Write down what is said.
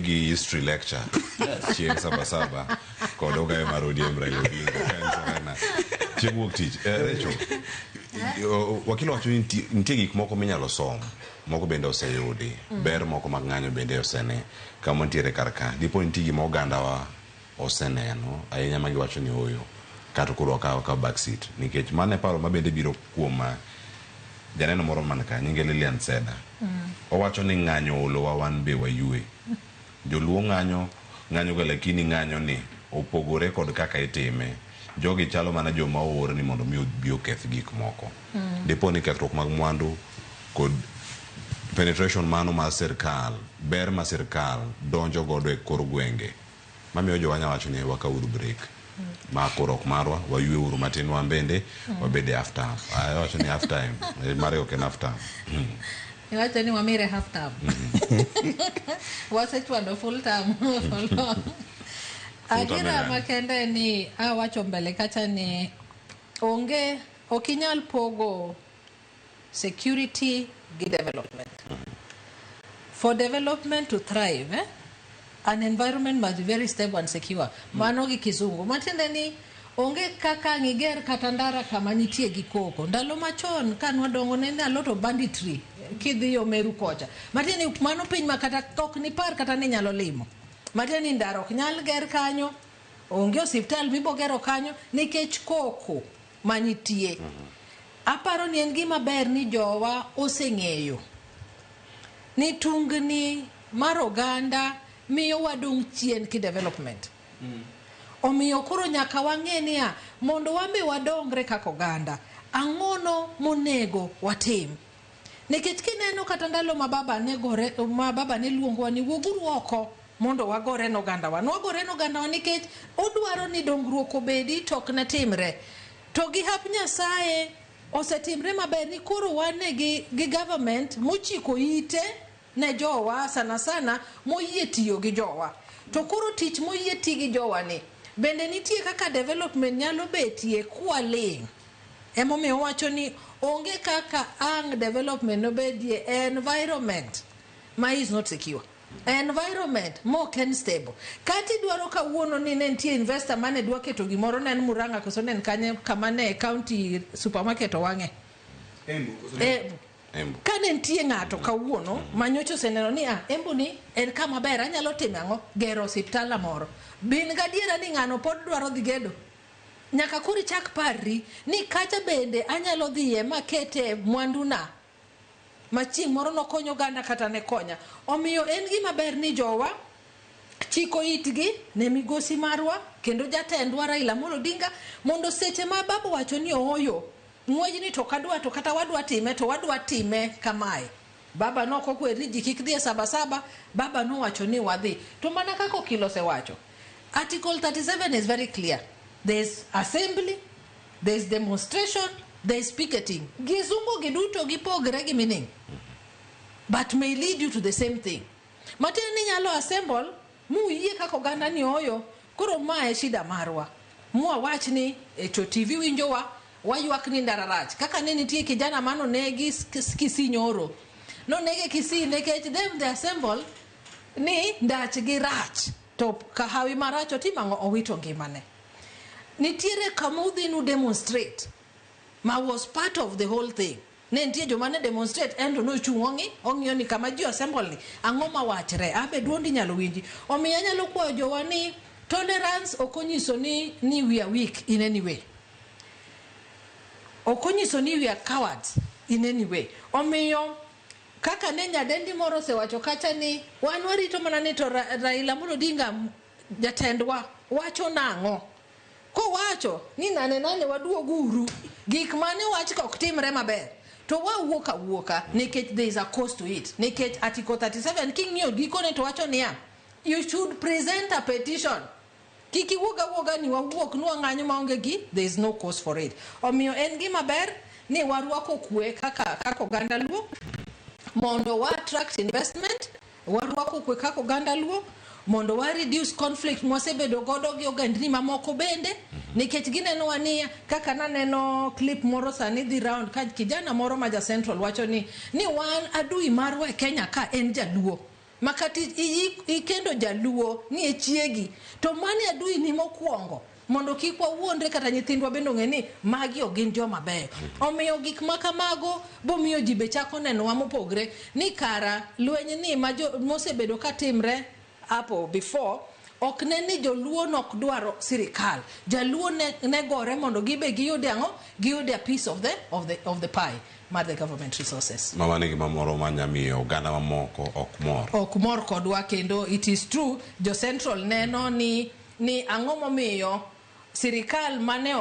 gi history lecture chieng saba kod Ogayo mar ODM Raila Odinga chieng wuok tich. Rachel, wakilo wacho ni nitie gik moko minyalo som, moko bende oseyudi, ber moko mag ng'anyo bende osene kama nitiere karka. Dipo nitie gima oganda wa oseneno ahinya ma giwacho ni oyo kata koro ka backseat, nikech mane paro mabende biro kuom janeno moro man ka nyinge Lilian Seda. Owacho ni ng'anyo olowa wan be wayue. Joluo ng'anyo ga, lakini ng'anyo ni opogore kod kaka itime. Jogi chalo mana joma oor ni mondo mi obi oketh gik moko. Dipo ni kethruok mag mwandu kod penetration mano ma sirkal, ber ma sirkal donjo godo e kor gwenge, mamiyo jowanya wacho ni wakauru break. Ma korok marwa wayue uru matin wan bende wabede half time. Ayo wacho ni half time mare ok en half time. Iwacho ni wamire half time. Wasechwado full time. Adira makende ni awacho mbele kacha ni onge okinyal pogo security gi development. For development to thrive, an environment must be very stable and secure. Mano gi kizungu. Matiende ni onge kaka ngiger katandara kama nitie gi koko. Ndalo machon kanwa dongo ne a lot of banditry kidhi yo Meru kocha. Matiende mano piny makata tok ni par kata ni nyalo limo. Matiende ndaro ok nyal ger kanyo, onge hospital mibogero kanyo nikech koko manitie. Aparo ni en gima ber ni jowa oseng'eyo ni tungni mar oganda miyo wadong chien ki development. Omiyo koro nyaka wang'e niya mondo wambe wadongre kaka oganda, ang'ono monego watim. Nikech kineno kata ndalo ma baba ne luongo ni wuguru oko mondo wagore no oganda wa. Wagore no oganda wa nikech odwaro ni dongruok obedi tok na timre. To gi hap Nyasaye osetimre maber ni koro wane gi government mochiko ite ne jowa sana moyie tiyo gi jowa. To koro tich moyie tiyo gi jowa ni bende nitie kaka development nyalo betie kwaling. Emomiyo wacho ni onge kaka development no bedie environment ma is not secure. Environment more can stable. Kati dwaro kawuono ni nentie investor mane dwa keto gimoro nen Murang'a koso nen kanye kama ne county supermarket owange. Embu. Kane nitie ng'ato kawuono manyocho seneno ni Embu ni en kama ber anyalo timo ang'o gero hospital moro. Bin gadiera ni ng'ano pod dwaro dhi gedo. Nyaka kuri chak parri ni kacha bende anyalo dhiye makete mwanduna machi moro no konyo ganda kata ne konya. Omiyo en gima ber ni jowa chiko itgi ne migosi marwa kendo jatendwa Raila Amolo Odinga mondo seche ma baba wacho ni oyo ng'wej ni to kadwa to kata wadwa time kamae. Baba no kokweri ji kik dhie saba, baba no wacho ni wadhi. To mana kako kilo se wacho. Article 37 is very clear. There's assembly, there's demonstration, there's picketing. Gizungu giduto gipogre gi meaning, but may lead you to the same thing. Matene ni nyalo assemble, mu yie kako ganda ni oyo, koro mae shida marwa. Mua wach ni echo TV winjowa, wayuak ni ndararach. Kaka ne nitie kijana mano negi Kisii nyoro. No nege Kisii nekech them they assemble ni ndach gi rach. To kahawi maracho timango owito ngimane. Nitiere kamudhi nu demonstrate. Ma was part of the whole thing. Ne ntie joma ne demonstrate endo no chungongi ong'iyo ni kama ji assemble ni ang'o ma wachre abe duondi nyalo winji. Omiyo nyalo kwayo jowa ni tolerance okonyiso ni we are weak in any way. Okonyiso ni we are cowards in any way. Omiyo kaka ne nyadendi moro sewacho kacha ni wan warito mana ni to Raila Amolo Odinga jatendwa wacho nang'o. Ko wacho ni nane waduoguru gik mane wach ka ok timre maber to wawuoka nikech there is a cost to it. Nikech article 37 king'iyo gikone to wacho niya you should present a petition. Kiki woga ni wawuok nuwa ng'anyo maonge gi, there is no cost for it. Omiyo en gima ber ni warwako kwe kaka oganda luo mondo wa attract investment, warwako kwe kaka oganda luo mondo wa reduce conflict mwasebedo godo gi ogandni mamoko bende. Nikech gineno wania kaka naneno clip moro sani dhi round ka kijana moro maja Central wacho ni wan adui marwa e Kenya ka en jaluo. makati ikendo jaluo ni chiegi to mani adui ni mokwongo mondo kik wawuondre kata nyithindwa bende ng'e ni magi ogin joma beyo. Omiyo gik makamago bomiyo ji be chako nenowa mopogre ni kara lweny ni mosebedo katimre hapo before ok ne ni joluo nok dwaro sirikal. Jaluo ne gore mondo gibe giyude ang'o, giyude a piece of the pie mar the government resources. Mama nigi mamoro manyamiyo oganda mamoko ok mor kodwa kendo it is true jo central neno ni ang'o momiyo sirikal mane